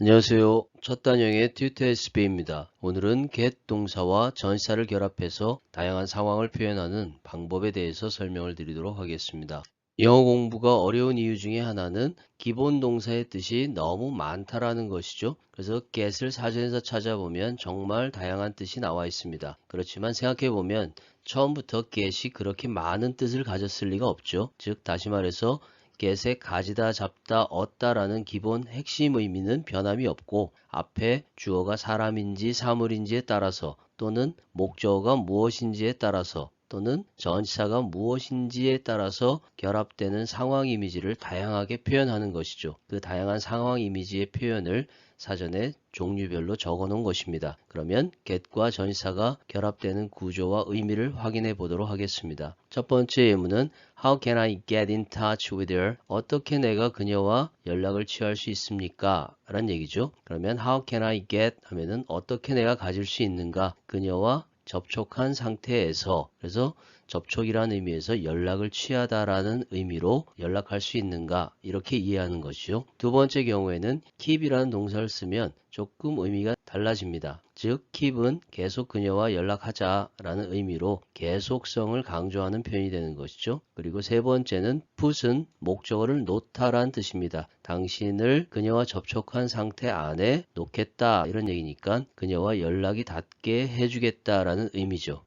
안녕하세요. 첫 단형의 튜터 SB입니다. 오늘은 get 동사와 전치사를 결합해서 다양한 상황을 표현하는 방법에 대해서 설명을 드리도록 하겠습니다. 영어 공부가 어려운 이유 중에 하나는 기본 동사의 뜻이 너무 많다라는 것이죠. 그래서 get을 사전에서 찾아보면 정말 다양한 뜻이 나와 있습니다. 그렇지만 생각해보면 처음부터 get이 그렇게 많은 뜻을 가졌을 리가 없죠. 즉 다시 말해서 get의 가지다, 잡다, 얻다라는 기본 핵심 의미는 변함이 없고 앞에 주어가 사람인지 사물인지에 따라서 또는 목적어가 무엇인지에 따라서 또는 전치사가 무엇인지에 따라서 결합되는 상황 이미지를 다양하게 표현하는 것이죠. 그 다양한 상황 이미지의 표현을 사전에 종류별로 적어 놓은 것입니다. 그러면 get과 전치사가 결합되는 구조와 의미를 확인해 보도록 하겠습니다. 첫 번째 예문은 How can I get in touch with her? 어떻게 내가 그녀와 연락을 취할 수 있습니까? 라는 얘기죠. 그러면 How can I get 하면은 어떻게 내가 가질 수 있는가? 그녀와 접촉한 상태에서, 그래서 접촉이라는 의미에서 연락을 취하다라는 의미로 연락할 수 있는가 이렇게 이해하는 것이죠. 두 번째 경우에는 keep이라는 동사를 쓰면 조금 의미가 달라집니다. 즉 keep은 계속 그녀와 연락하자라는 의미로 계속성을 강조하는 표현이 되는 것이죠. 그리고 세 번째는 put은 목적어를 놓다라는 뜻입니다. 당신을 그녀와 접촉한 상태 안에 놓겠다 이런 얘기니까 그녀와 연락이 닿게 해주겠다라는 의미죠.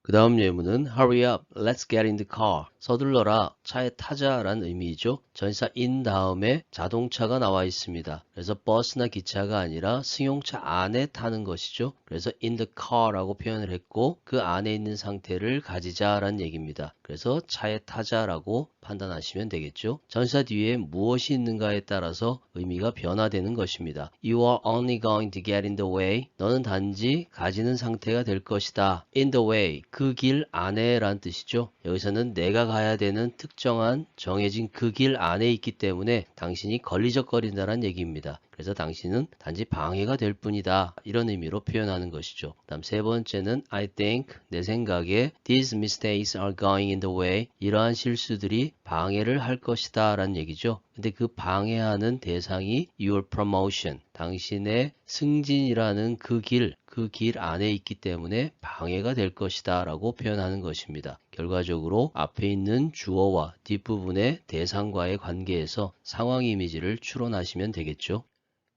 그 다음 예문은 Hurry up, let's get in the car. 서둘러라, 차에 타자라는 의미이죠. 전치사 in 다음에 자동차가 나와 있습니다. 그래서 버스나 기차가 아니라 승용차 안에 타는 것이죠. 그래서 in the car라고 표현을 했고 그 안에 있는 상태를 가지자라는 얘기입니다. 그래서 차에 타자라고 판단하시면 되겠죠. 전치사 뒤에 무엇이 있는가에 따라서 의미가 변화되는 것입니다. You are only going to get in the way. 너는 단지 가지는 상태가 될 것이다. In the way, 그 길 안에 란 뜻이죠. 여기서는 내가 가야 되는 특정한 정해진 그 길 안에 있기 때문에 당신이 걸리적거린다는 얘기입니다. 그래서 당신은 단지 방해가 될 뿐이다. 이런 의미로 표현하는 것이죠. 다음 세 번째는 I think, 내 생각에 these mistakes are going in the way. 이러한 실수들이 방해를 할 것이다 라는 얘기죠. 근데 그 방해하는 대상이 your promotion, 당신의 승진이라는 그 길 안에 있기 때문에 방해가 될 것이다 라고 표현하는 것입니다. 결과적으로 앞에 있는 주어와 뒷부분의 대상과의 관계에서 상황 이미지를 추론하시면 되겠죠.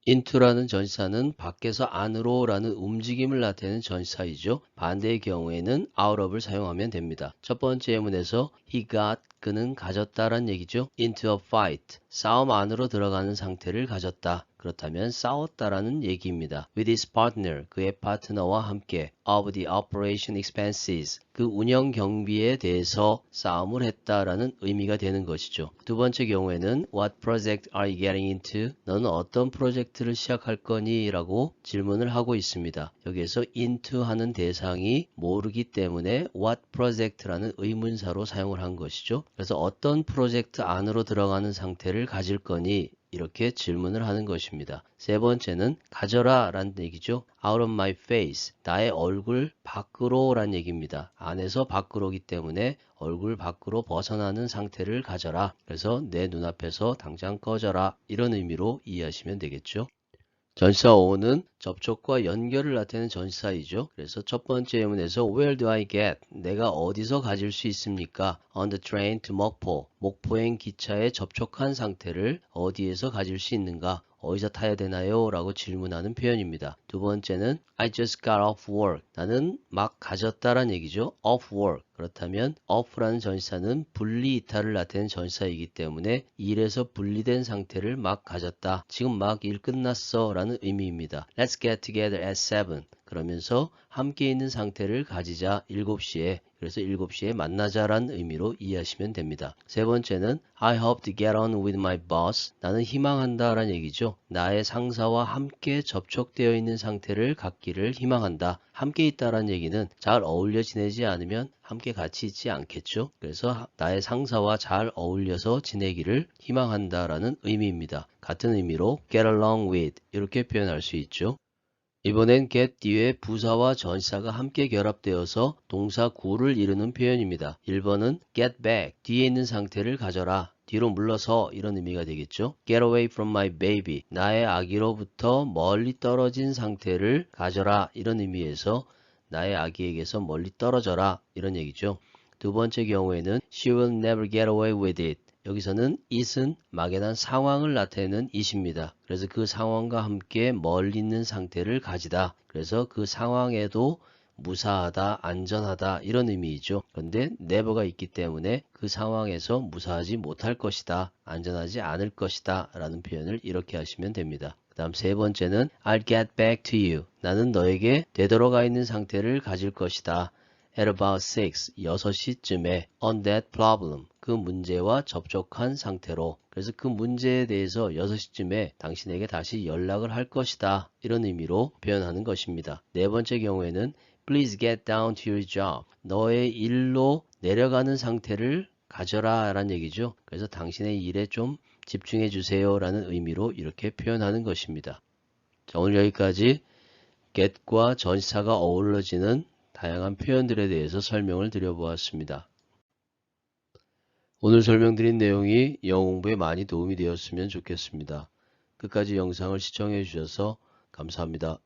into라는 전치사는 밖에서 안으로 라는 움직임을 나타내는 전치사이죠. 반대의 경우에는 out of를 사용하면 됩니다. 첫 번째 예문에서 he got, 그는 가졌다란 얘기죠. into a fight, 싸움 안으로 들어가는 상태를 가졌다. 그렇다면 싸웠다라는 얘기입니다. with his partner, 그의 파트너와 함께 of the operation expenses, 그 운영 경비에 대해서 싸움을 했다라는 의미가 되는 것이죠. 두 번째 경우에는 what project are you getting into? 너는 어떤 프로젝트를 시작할 거니? 라고 질문을 하고 있습니다. 여기에서 into 하는 대상이 모르기 때문에 what project라는 의문사로 사용을 한 것이죠. 그래서 어떤 프로젝트 안으로 들어가는 상태를 가질 거니? 이렇게 질문을 하는 것입니다. 세 번째는 가져라 라는 얘기죠. out of my face, 나의 얼굴 밖으로 라는 얘기입니다. 안에서 밖으로기 때문에 얼굴 밖으로 벗어나는 상태를 가져라. 그래서 내 눈앞에서 당장 꺼져라. 이런 의미로 이해하시면 되겠죠. 전치사 o는 접촉과 연결을 나타내는 전치사이죠. 그래서 첫 번째 예문에서 Where do I get? 내가 어디서 가질 수 있습니까? On the train to 목포. 목포행 기차에 접촉한 상태를 어디에서 가질 수 있는가? 어디서 타야 되나요? 라고 질문하는 표현입니다. 두 번째는 I just got off work. 나는 막 가졌다란 얘기죠. off work. 그렇다면 off라는 전치사는 분리 이탈을 나타내는 전치사이기 때문에 일에서 분리된 상태를 막 가졌다. 지금 막 일 끝났어 라는 의미입니다. Let's get together at 7. 그러면서 함께 있는 상태를 가지자 7시에, 그래서 7시에 만나자라는 의미로 이해하시면 됩니다. 세 번째는 I hope to get on with my boss. 나는 희망한다 라는 얘기죠. 나의 상사와 함께 접촉되어 있는 상태를 갖기를 희망한다. 함께 있다라는 얘기는 잘 어울려 지내지 않으면 함께 같이 있지 않겠죠. 그래서 나의 상사와 잘 어울려서 지내기를 희망한다라는 의미입니다. 같은 의미로 get along with 이렇게 표현할 수 있죠. 이번엔 get 뒤에 부사와 전치사가 함께 결합되어서 동사 구를 이루는 표현입니다. 1번은 get back, 뒤에 있는 상태를 가져라. 뒤로 물러서 이런 의미가 되겠죠. Get away from my baby. 나의 아기로부터 멀리 떨어진 상태를 가져라 이런 의미에서 나의 아기에게서 멀리 떨어져라 이런 얘기죠. 두 번째 경우에는 She will never get away with it. 여기서는 it은 막연한 상황을 나타내는 it입니다. 그래서 그 상황과 함께 멀리 있는 상태를 가지다. 그래서 그 상황에도 무사하다, 안전하다 이런 의미이죠. 그런데 never가 있기 때문에 그 상황에서 무사하지 못할 것이다, 안전하지 않을 것이다 라는 표현을 이렇게 하시면 됩니다. 그 다음 세 번째는 I'll get back to you. 나는 너에게 되돌아가 있는 상태를 가질 것이다. At about 6시쯤에 on that problem. 그 문제와 접촉한 상태로. 그래서 그 문제에 대해서 6시쯤에 당신에게 다시 연락을 할 것이다. 이런 의미로 표현하는 것입니다. 네 번째 경우에는 Please get down to your job. 너의 일로 내려가는 상태를 가져라 라는 얘기죠. 그래서 당신의 일에 좀 집중해 주세요 라는 의미로 이렇게 표현하는 것입니다. 자, 오늘 여기까지 get과 전치사가 어우러지는 다양한 표현들에 대해서 설명을 드려보았습니다. 오늘 설명드린 내용이 영어 공부에 많이 도움이 되었으면 좋겠습니다. 끝까지 영상을 시청해 주셔서 감사합니다.